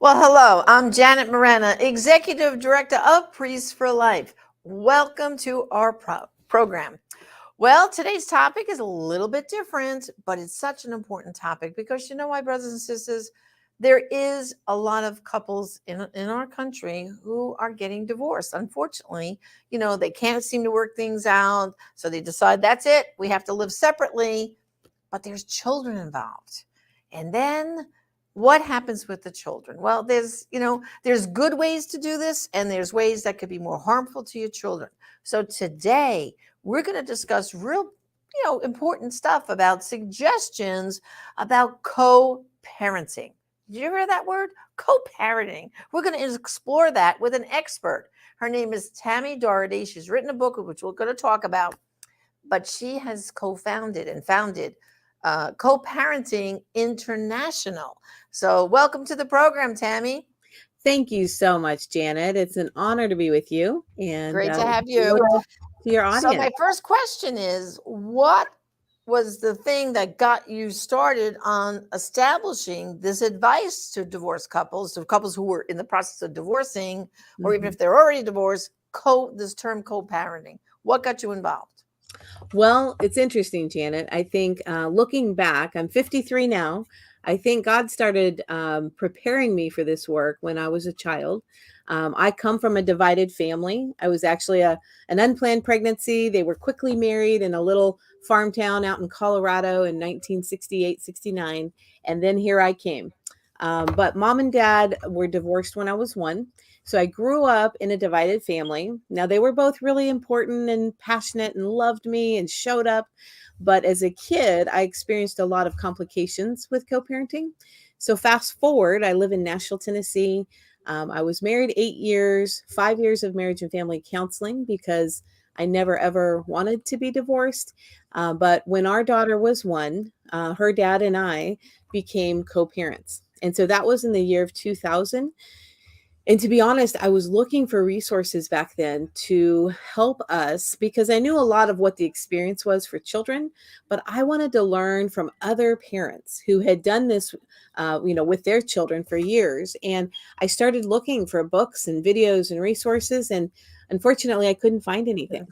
Well, hello, I'm Janet Morena, Executive Director of Priests for Life. Welcome to our program. Well, today's topic is a little bit different, but it's such an important topic because you know why, brothers and sisters, there is a lot of couples in our country who are getting divorced. Unfortunately, they can't seem to work things out. So they decide that's it. We have to live separately, but there's children involved. And then what happens with the children? Well, there's good ways to do this, and there's ways that could be more harmful to your children. So today we're going to discuss real, important stuff about suggestions about co-parenting. Did you hear that word? Co-parenting. We're going to explore that with an expert. Her name is Tammy Doherty. She's written a book, which we're going to talk about, but she has co-founded and founded Co-Parenting International. So welcome to the program, Tammy. Thank you so much, Janet. It's an honor to be with you and Great to have you. to your audience. So my first question is, what was the thing that got you started on establishing this advice to divorced couples, to couples who were in the process of divorcing, or even if they're already divorced, this term co-parenting? What got you involved? Well, it's interesting, Janet. I think looking back, I'm 53 now. I think God started preparing me for this work when I was a child. I come from a divided family. I was actually an unplanned pregnancy. They were quickly married in a little farm town out in Colorado in 1968, 69. And then here I came. But mom and dad were divorced when I was one. So I grew up in a divided family. Now, they were both really important and passionate and loved me and showed up. But as a kid, I experienced a lot of complications with co-parenting. So fast forward, I live in Nashville, Tennessee. I was married 8 years, 5 years of marriage and family counseling because I never ever wanted to be divorced. But when our daughter was one, her dad and I became co-parents. And so that was in the year of 2000. And to be honest, I was looking for resources back then to help us because I knew a lot of what the experience was for children, but I wanted to learn from other parents who had done this, with their children for years. And I started looking for books and videos and resources, and unfortunately, I couldn't find anything.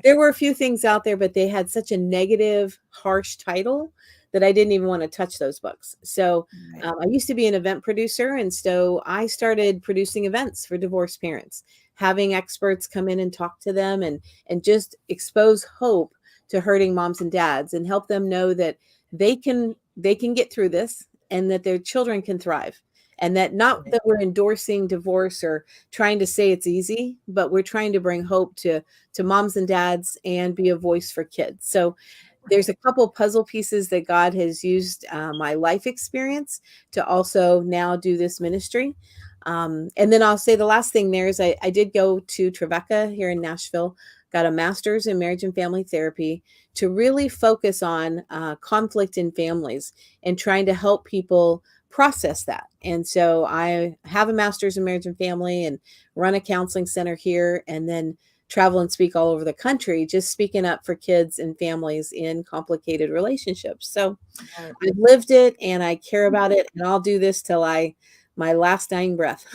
There were a few things out there, but they had such a negative, harsh title that I didn't even want to touch those books. So I used to be an event producer. And so I started producing events for divorced parents, having experts come in and talk to them and just expose hope to hurting moms and dads and help them know that they can get through this and that their children can thrive. And that not that we're endorsing divorce or trying to say it's easy, but we're trying to bring hope to moms and dads and be a voice for kids. So there's a couple puzzle pieces that God has used my life experience to also now do this ministry. And then I'll say the last thing there is I did go to Trevecca here in Nashville, got a master's in marriage and family therapy to really focus on conflict in families and trying to help people process that. And so I have a master's in marriage and family and run a counseling center here, and then travel and speak all over the country, just speaking up for kids and families in complicated relationships. So I've lived it and I care about it, and I'll do this till my last dying breath.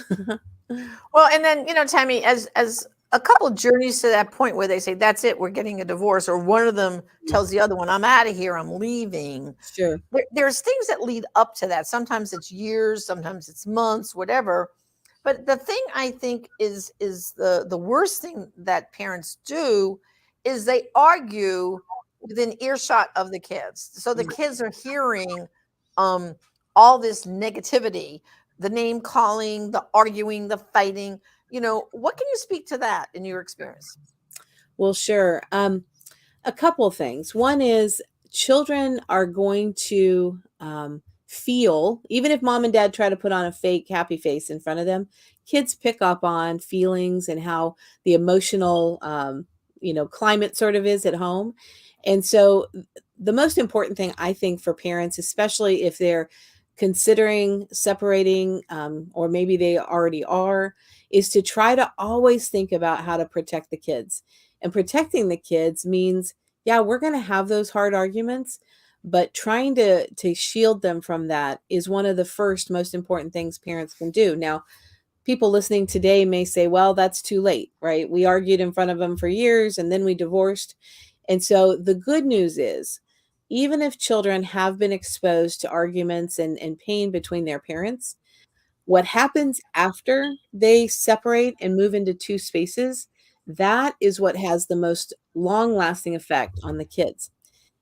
Well, and then, Tammy, as a couple journeys to that point where they say, that's it, we're getting a divorce, or one of them tells the other one, I'm out of here, I'm leaving. Sure. There's things that lead up to that. Sometimes it's years, sometimes it's months, whatever. But the thing I think is the worst thing that parents do is they argue within earshot of the kids. So the kids are hearing all this negativity, the name calling, the arguing, the fighting. What can you speak to that in your experience? Well, sure. A couple things. One is children are going to feel, even if mom and dad try to put on a fake happy face in front of them, kids pick up on feelings and how the emotional, climate sort of is at home. And so the most important thing I think for parents, especially if they're considering separating, or maybe they already are, is to try to always think about how to protect the kids. And protecting the kids means, yeah, we're going to have those hard arguments, But trying to shield them from that is one of the first most important things parents can do. Now, people listening today may say, well, that's too late, right? We argued in front of them for years and then we divorced. And so the good news is, even if children have been exposed to arguments and pain between their parents, what happens after they separate and move into two spaces, that is what has the most long lasting effect on the kids.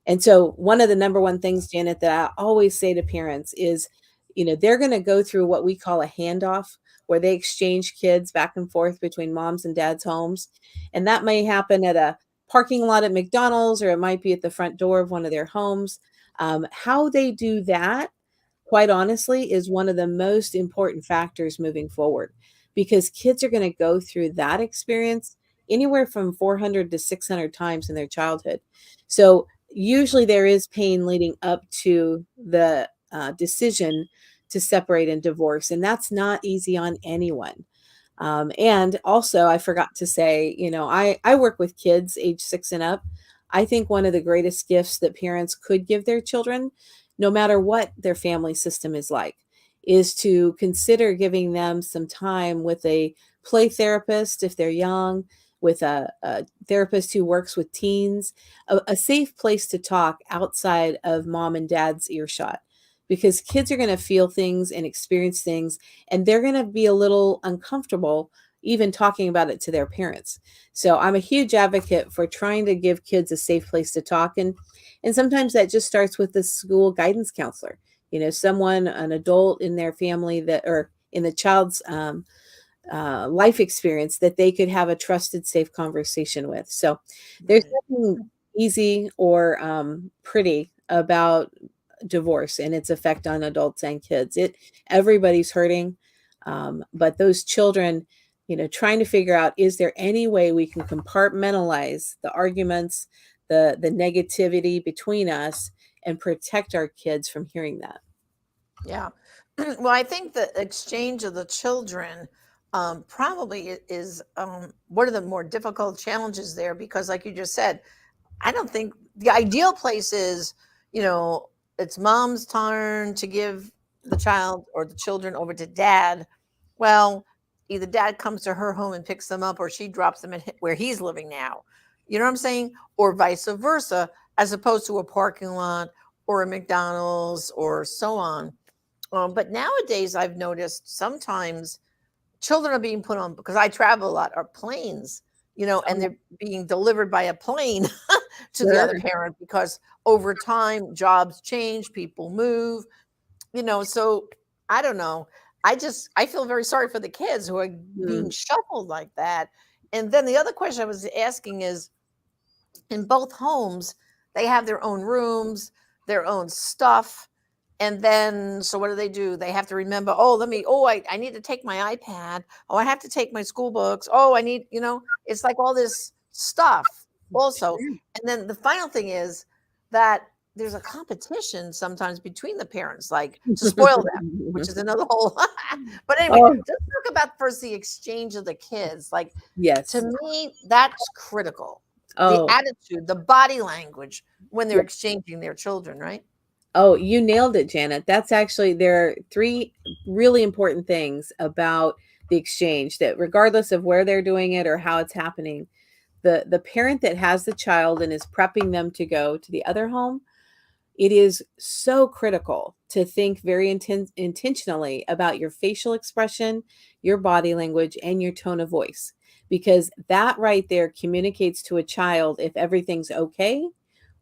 And so one of the number one things, Janet, that I always say to parents is, they're going to go through what we call a handoff, where they exchange kids back and forth between moms and dads' homes. And that may happen at a parking lot at McDonald's, or it might be at the front door of one of their homes. How they do that, quite honestly, is one of the most important factors moving forward, because kids are going to go through that experience anywhere from 400 to 600 times in their childhood. So usually there is pain leading up to the decision to separate and divorce, and that's not easy on anyone. And also, I forgot to say, I work with kids age 6 and up. I think one of the greatest gifts that parents could give their children, no matter what their family system is like, is to consider giving them some time with a play therapist if they're young, with a therapist who works with teens, a safe place to talk outside of mom and dad's earshot. Because kids are going to feel things and experience things, and they're going to be a little uncomfortable even talking about it to their parents. So I'm a huge advocate for trying to give kids a safe place to talk. And sometimes that just starts with the school guidance counselor, someone, an adult in their family that, or in the child's life experience, that they could have a trusted, safe conversation with. So there's Right. nothing easy or pretty about divorce and its effect on adults and kids. Everybody's hurting, but those children, trying to figure out, is there any way we can compartmentalize the arguments, the negativity between us, and protect our kids from hearing that. Yeah. Well, I think the exchange of the children probably is one of the more difficult challenges there because, like you just said, I don't think the ideal place is, you know, it's mom's turn to give the child or the children over to dad. Well, either dad comes to her home and picks them up, or she drops them at where he's living now. You know what I'm saying? Or vice versa, as opposed to a parking lot or a McDonald's or so on. But nowadays, I've noticed sometimes children are being put on, because I travel a lot, are planes, and Oh, they're being delivered by a plane to the other sure. parent, because over time jobs change, people move, so I don't know. I feel very sorry for the kids who are being Mm, shuffled like that. And then the other question I was asking is, in both homes, they have their own rooms, their own stuff. And then, so what do? They have to remember, oh, I need to take my iPad. Oh, I have to take my school books. Oh, it's like all this stuff also. sure. And then the final thing is that there's a competition sometimes between the parents, like to spoil them, which is another whole. But anyway, Oh, let's talk about first the exchange of the kids. Like, to yes. me, that's critical. The Oh, attitude, the body language when they're yeah. exchanging their children, right? Oh, you nailed it, Janet. That's actually, there are three really important things about the exchange, that regardless of where they're doing it or how it's happening, the parent that has the child and is prepping them to go to the other home, it is so critical to think very intentionally about your facial expression, your body language, and your tone of voice, because that right there communicates to a child if everything's okay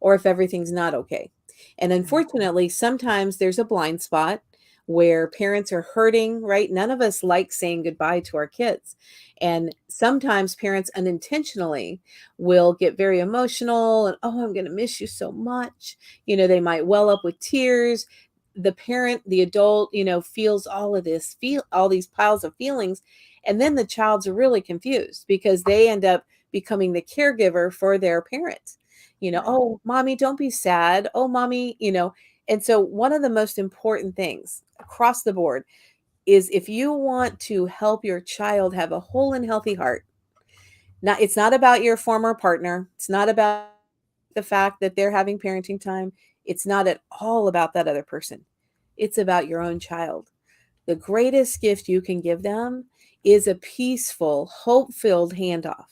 or if everything's not okay. And unfortunately, sometimes there's a blind spot where parents are hurting, right? None of us like saying goodbye to our kids. And sometimes parents unintentionally will get very emotional and, oh, I'm going to miss you so much. They might well up with tears. The parent, the adult, feels all of this, feel all these piles of feelings. And then the child's really confused because they end up becoming the caregiver for their parent. Right. Oh, mommy, don't be sad. Oh, mommy. And so one of the most important things across the board is, if you want to help your child have a whole and healthy heart, it's not about your former partner. It's not about the fact that they're having parenting time. It's not at all about that other person. It's about your own child. The greatest gift you can give them is a peaceful, hope-filled handoff.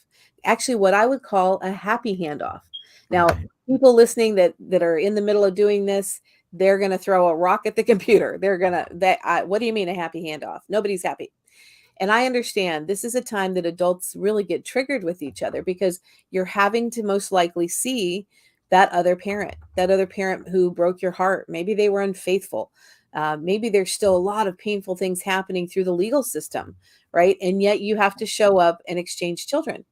Actually, what I would call a happy handoff. Now, Right. people listening that are in the middle of doing this, they're going to throw a rock at the computer. They're going to what do you mean a happy handoff? Nobody's happy. And I understand this is a time that adults really get triggered with each other because you're having to most likely see that other parent who broke your heart. Maybe they were unfaithful. Maybe there's still a lot of painful things happening through the legal system, right? And yet you have to show up and exchange children.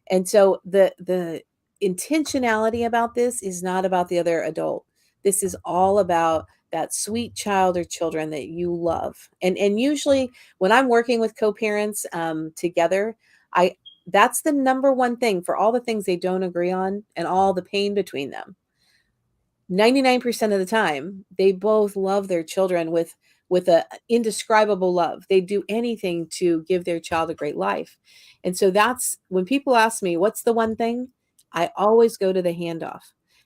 And so the intentionality about this is not about the other adult. This is all about that sweet child or children that you love. And usually when I'm working with co-parents together, I that's the number one thing for all the things they don't agree on and all the pain between them. 99% of the time, they both love their children with a indescribable love. They do anything to give their child a great life. And so that's when people ask me, what's the one thing? I always go to the handoff.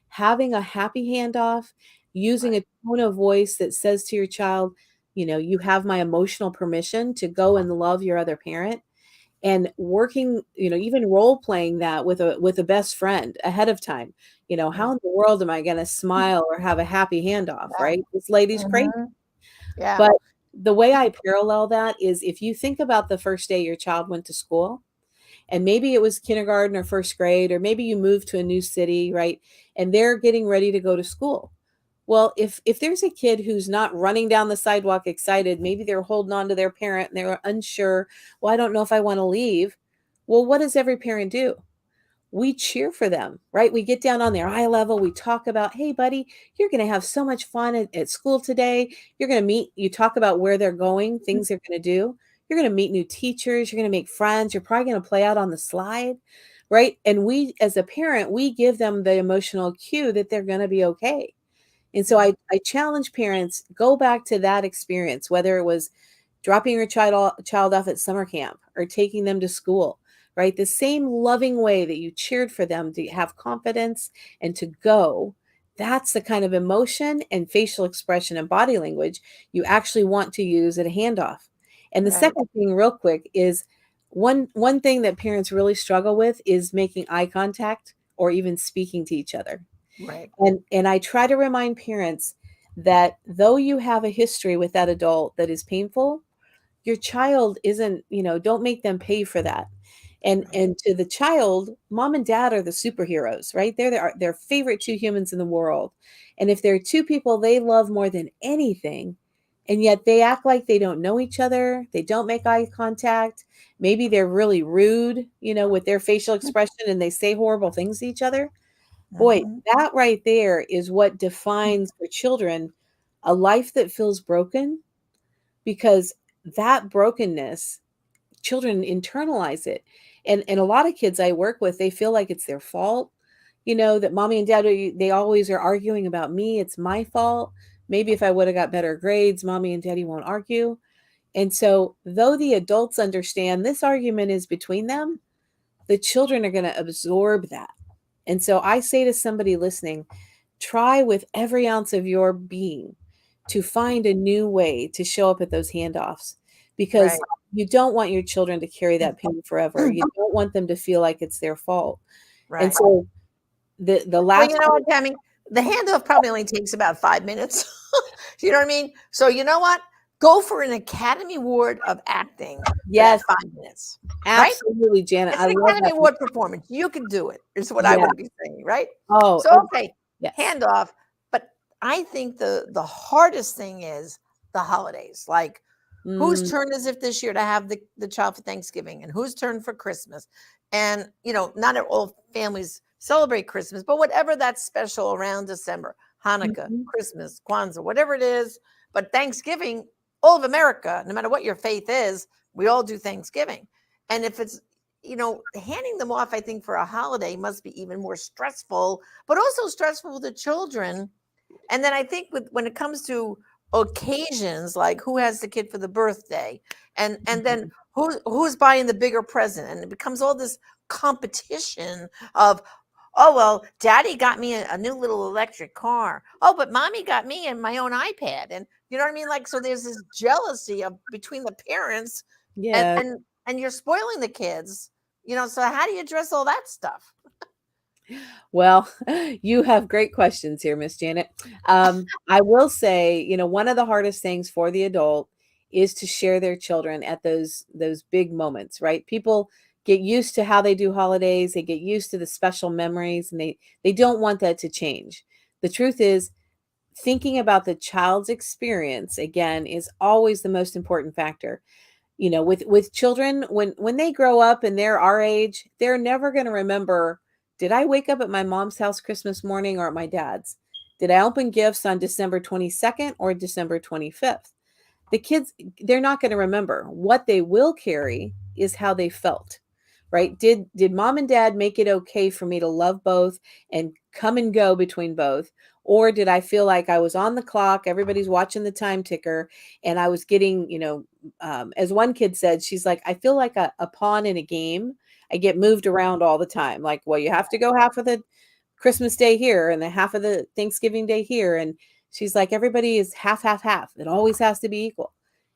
Having a happy handoff, using Right. a tone of voice that says to your child, you have my emotional permission to go and love your other parent, and working, even role playing that with a best friend ahead of time. How Right. in the world am I going to smile or have a happy handoff, Yeah. right? This lady's crazy. Mhm. Yeah. But the way I parallel that is if you think about the first day your child went to school, and maybe it was kindergarten or first grade, or maybe you moved to a new city, right? And they're getting ready to go to school. Well, if there's a kid who's not running down the sidewalk excited, maybe they're holding on to their parent and they're unsure, well, I don't know if I want to leave. Well, what does every parent do? We cheer for them, right? We get down on their eye level. We talk about, hey, buddy, you're going to have so much fun at school today. You're going to you talk about where they're going, things they're going to do. You're going to meet new teachers. You're going to make friends. You're probably going to play out on the slide, right? And we, as a parent, we give them the emotional cue that they're going to be okay. And so Yeah. I challenge parents, go back to that experience, whether it was dropping your child off at summer camp or taking them to school, right? The same loving way that you cheered for them to have confidence and to go. That's the kind of emotion and facial expression and body language you actually want to use at a handoff. And the Right. second thing, real quick, is one thing that parents really struggle with is making eye contact or even speaking to each other. Right. And I try to remind parents that though you have a history with that adult that is painful, your child isn't, don't make them pay for that. And Right. and to the child, mom and dad are the superheroes, right? They're their favorite two humans in the world. And if there are two people they love more than anything, and yet they act like they don't know each other, they don't make eye contact, maybe they're really rude, with their facial expression and they say horrible things to each other. Boy, Mhm. that right there is what defines for children a life that feels broken, because that brokenness, children internalize it. And a lot of kids I work with, they feel like it's their fault, that mommy and dad they always are arguing about me, it's my fault. Maybe if I would have got better grades, mommy and daddy won't argue. And so though the adults understand this argument is between them, the children are going to absorb that. And so I say to somebody listening, try with every ounce of your being to find a new way to show up at those handoffs, because Right. you don't want your children to carry that pain forever. You don't want them to feel like it's their fault. And Right. so the Well, last you know what, Tammy? The handoff probably only takes about 5 minutes. You know what I mean? So you know what? Go for an Academy Award of acting for that yes, 5 minutes, right? absolutely, Janet. It's I an love Academy that. Award performance. You can do it, is what I Yeah. would be saying, right? Oh, So, oh okay, yes. handoff. But I think the hardest thing is the holidays. Like, whose Mm, turn is it this year to have the child for Thanksgiving, and whose turn for Christmas? And not all families celebrate Christmas, but whatever that's special around December, Hanukkah, mhm. Christmas, Kwanzaa, whatever it is. But Thanksgiving, all of America, no matter what your faith is, we all do Thanksgiving. And if it's handing them off, I think for a holiday must be even more stressful, but also stressful for the children. And then I think when it comes to occasions, like who has the kid for the birthday, and then Mhm. who's buying the bigger present, and it becomes all this competition of, Oh, well, daddy got me a new little electric car. Oh, but mommy got me and my own iPad. And you know what I mean? Like, so there's this jealousy of between the parents and Yeah. and and you're spoiling the kids, so how do you address all that stuff? Well, you have great questions here, Miss Janet. I will say, one of the hardest things for the adult is to share their children at those big moments, right? People get used to how they do holidays, they get used to the special memories, and they don't want that to change. The truth is, thinking about the child's experience again is always the most important factor. With children, when they grow up and they're our age, they're never going to remember, did I wake up at my mom's house Christmas morning or at my dad's? Did I open gifts on December 22nd or December 25th? The kids, they're not going to remember. What they will carry is how they felt. Right? Did mom and dad make it okay for me to love both and come and go between both? Or did I feel like I was on the clock, everybody's watching the time ticker, and I was getting, as one kid said, she's like, I feel like a pawn in a game. I get moved around all the time. Like, well, you have to go half of the Christmas day here and the half of the Thanksgiving day here. And she's like, everybody is half, half, half. It always has to be equal.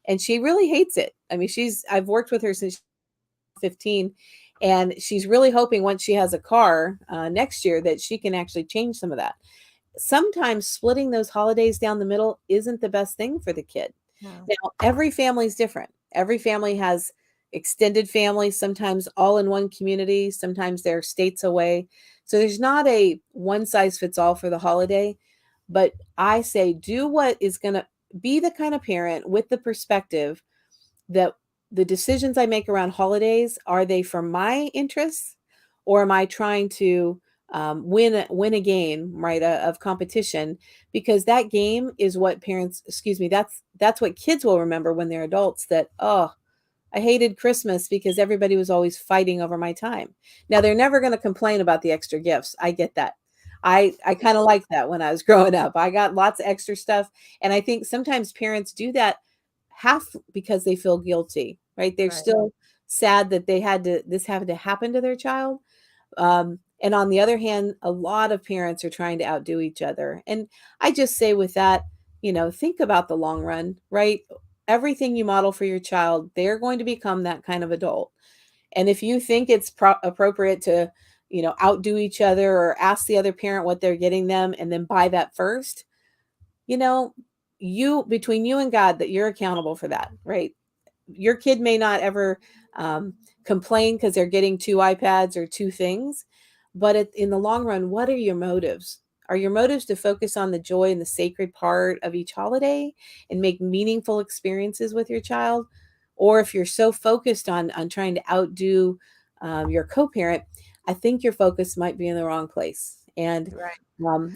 And she really hates it. I mean, I've worked with her since 15, and she's really hoping once she has a car next year that she can actually change some of that. Sometimes splitting those holidays down the middle isn't the best thing for the kid. No. Now, every family is different. Every family has extended families, sometimes all in one community, sometimes they're states away. So there's not a one size fits all for the holiday, but I say do what is going to be the kind of parent with the perspective that the decisions I make around holidays, are they for my interests, or am I trying to win a game, right, of competition? Because that game is what parents, excuse me, that's what kids will remember when they're adults. That, oh, I hated Christmas because everybody was always fighting over my time. Now they're never going to complain about the extra gifts. I get that. I kind of like that when I was growing up. I got lots of extra stuff, and I think sometimes parents do that half because they feel guilty, right? They're Right. still sad that this had to happen to their child. And on the other hand, a lot of parents are trying to outdo each other. And I just say with that, think about the long run, right? Everything you model for your child, they're going to become that kind of adult. And if you think it's appropriate to, outdo each other or ask the other parent what they're getting them and then buy that first, you know, between you and God, that you're accountable for that, right? Your kid may not ever complain because they're getting two iPads or two things, but in the long run, what are your motives? Are your motives to focus on the joy and the sacred part of each holiday and make meaningful experiences with your child? Or if you're so focused on trying to outdo your co-parent, I think your focus might be in the wrong place. Right.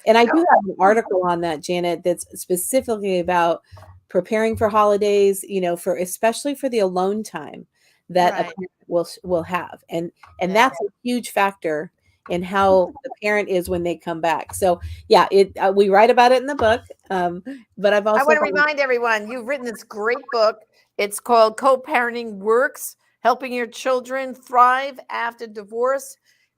And I do No. have an article on that, Janet, that's specifically about preparing for holidays, for especially for the alone time that a Right. parent will have. And Yeah. that's a huge factor in how the parent is when they come back. So yeah, we write about it in the book. But I've I also want to remind everyone you've written this great book. It's called Co-Parenting Works: Helping Your Children Thrive After Divorce.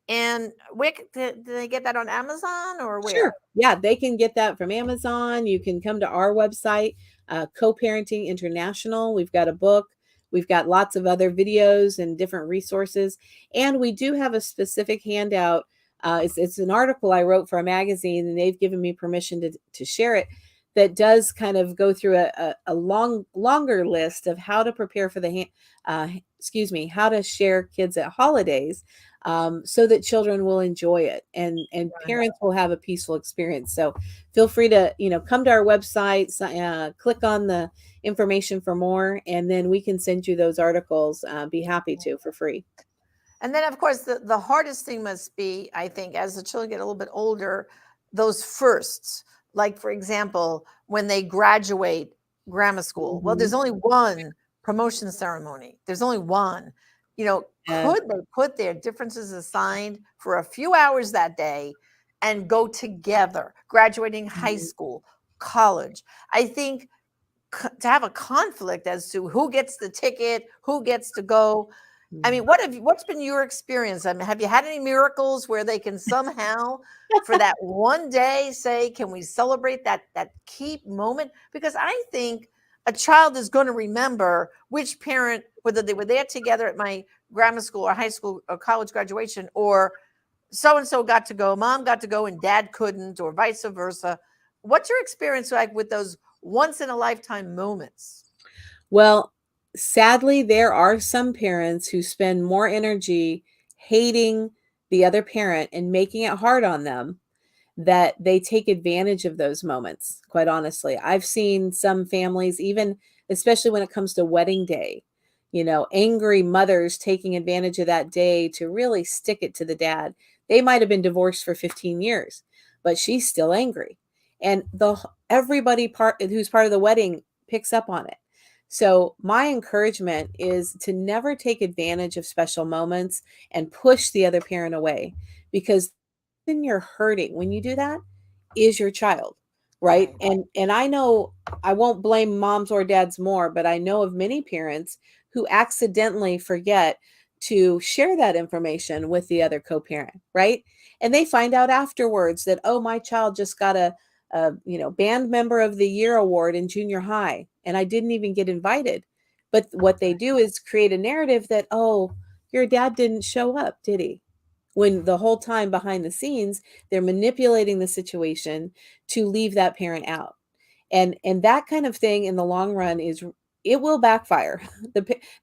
And where did they get that, on Amazon or Sure. where? Yeah, they can get that from Amazon. You can come to our website, Co-Parenting International. We've got a book. We've got lots of other videos and different resources. And we do have a specific handout. It's an article I wrote for a magazine, and they've given me permission to share it, that does kind of go through a longer list of how to prepare for how to share kids at holidays, so that children will enjoy it and Right. parents will have a peaceful experience. So feel free to come to our website, click on the information for more, and then we can send you those articles. Be happy to, for free. And then, of course, the hardest thing must be, I think, as the children get a little bit older, those firsts. Like, for example, when they graduate grammar school, well, Mhm. there's only one promotion ceremony, there's only one. Yes. Could they put their differences aside for a few hours that day and go together, graduating high Mhm. school, college? I think to have a conflict as to who gets the ticket, who gets to go, I mean, what's been your experience? I mean, have you had any miracles where they can somehow, for that one day, say, "Can we celebrate that key moment?" Because I think a child is going to remember which parent, whether they were there together at my grammar school or high school or college graduation, or so and so got to go, mom got to go, and dad couldn't, or vice versa. What's your experience like with those once in a lifetime moments? Well, sadly, there are some parents who spend more energy hating the other parent and making it hard on them, that they take advantage of those moments, quite honestly. I've seen some families, even especially when it comes to wedding day, angry mothers taking advantage of that day to really stick it to the dad. They might have been divorced for 15 years, but she's still angry. And everybody who's part of the wedding picks up on it. So my encouragement is to never take advantage of special moments and push the other parent away, because then you're hurting when you do that is your child, right? Right. And I know, I won't blame moms or dads more, but I know of many parents who accidentally forget to share that information with the other co-parent, right? And they find out afterwards that, oh, my child just got a band member of the year award in junior high and I didn't even get invited. But what they do is create a narrative that, oh, your dad didn't show up, did he? When the whole time behind the scenes, they're manipulating the situation to leave that parent out. And that kind of thing in the long run it will backfire.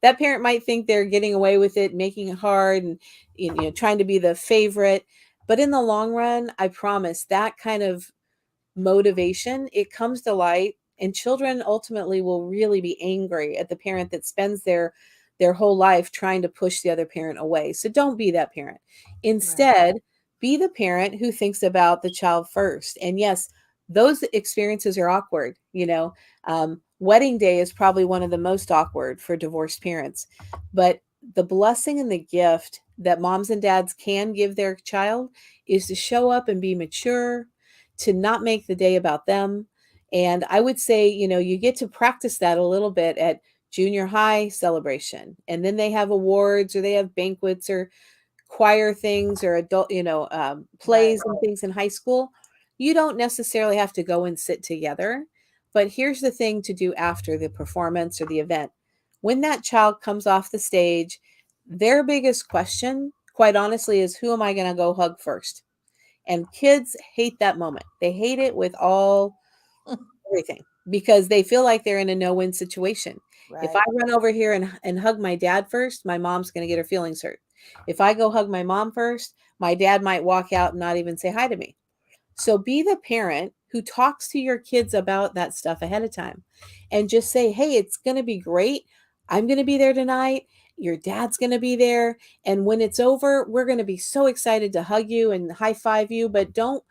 That parent might think they're getting away with it, making it hard, and trying to be the favorite. But in the long run, I promise that kind of motivation, it comes to light, and children ultimately will really be angry at the parent that spends their whole life trying to push the other parent away. So don't be that parent. Right. Instead, be the parent who thinks about the child first. And yes, those experiences are awkward. Wedding day is probably one of the most awkward for divorced parents, but the blessing and the gift that moms and dads can give their child is to show up and be mature, to not make the day about them. And I would say, you get to practice that a little bit at junior high celebration. And then they have awards, or they have banquets, or choir things, or adult, Right. plays and things in high school. You don't necessarily have to go and sit together. But here's the thing to do after the performance or the event. When that child comes off the stage, their biggest question, quite honestly, is, who am I going to go hug first? And kids hate that moment. They hate it with all everything, because they feel like they're in a no-win situation. If I Right. run over here and hug my dad first, my mom's going to get her feelings hurt. If I go hug my mom first, my dad might walk out and not even say hi to me. So be the parent who talks to your kids about that stuff ahead of time, and just say, hey, it's going to be great. I'm going to be there tonight. Your dad's going to be there. And when it's over, we're going to be so excited to hug you and high five you. But don't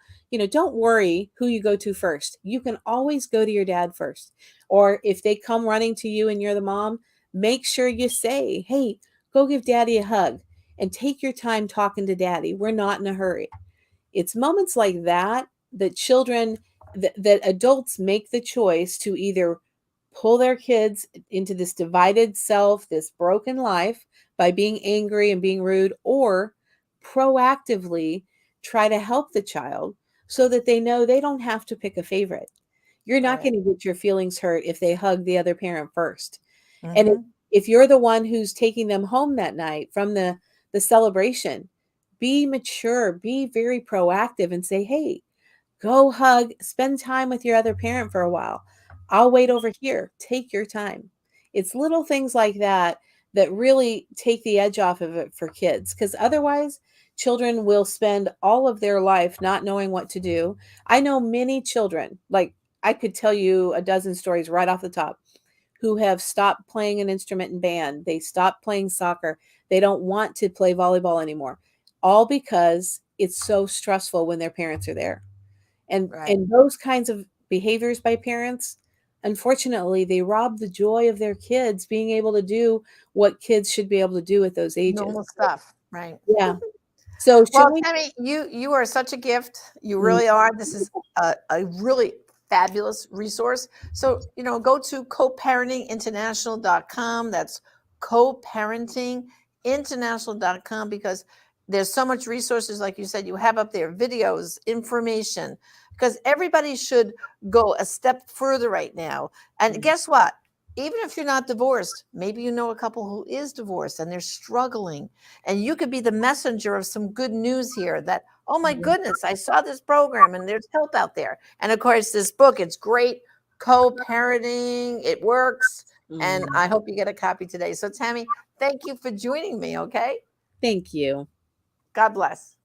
worry who you go to first. You can always go to your dad first. Or if they come running to you and you're the mom, make sure you say, hey, go give daddy a hug and take your time talking to daddy. We're not in a hurry. It's moments like that that children, that adults make the choice to either pull their kids into this divided self, this broken life, by being angry and being rude, or proactively try to help the child so that they know they don't have to pick a favorite. You're not Right. going to get your feelings hurt if they hug the other parent first. And if, Mm-hmm. if you're the one who's taking them home that night from the celebration, be mature, be very proactive, and say, hey, go hug, spend time with your other parent for a while. I'll wait over here. Take your time. It's little things like that that really take the edge off of it for kids, because otherwise, children will spend all of their life not knowing what to do. I know many children, like I could tell you a dozen stories right off the top, who have stopped playing an instrument in band. They stopped playing soccer. They don't want to play volleyball anymore, all because it's so stressful when their parents are there. And Right. and those kinds of behaviors by parents, unfortunately, they rob the joy of their kids being able to do what kids should be able to do at those ages. Normal stuff. Right. Yeah. So should Well, we? Tammy, you are such a gift. You Mm, really are. This is a really fabulous resource. So, go to coparentinginternational.com. That's international.com, because there's so much resources, like you said, you have up there videos, information, because everybody should go a step further right now. And guess what? Even if you're not divorced, maybe you know a couple who is divorced and they're struggling, and you could be the messenger of some good news here that, oh my goodness, I saw this program and there's help out there. And of course, this book, it's great. Co-parenting, it works. And I hope you get a copy today. So Tammy, thank you for joining me. Okay. Thank you. God bless.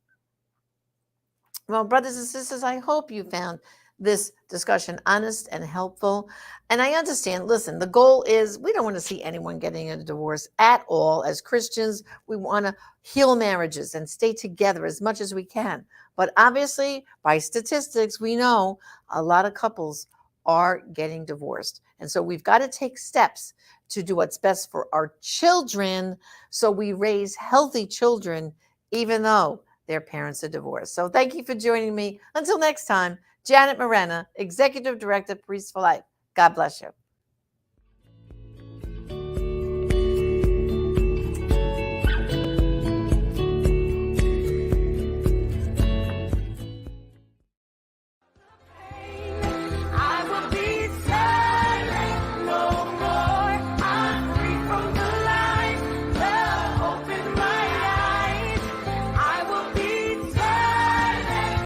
Well, brothers and sisters, I hope you found this discussion honest and helpful. And I understand, listen, the goal is we don't want to see anyone getting a divorce at all. As Christians, we want to heal marriages and stay together as much as we can. But obviously, by statistics, we know a lot of couples are getting divorced. And so we've got to take steps to do what's best for our children so we raise healthy children, even though their parents are divorced. So thank you for joining me. Until next time, Janet Morena, Executive Director, Priests for Life. God bless you.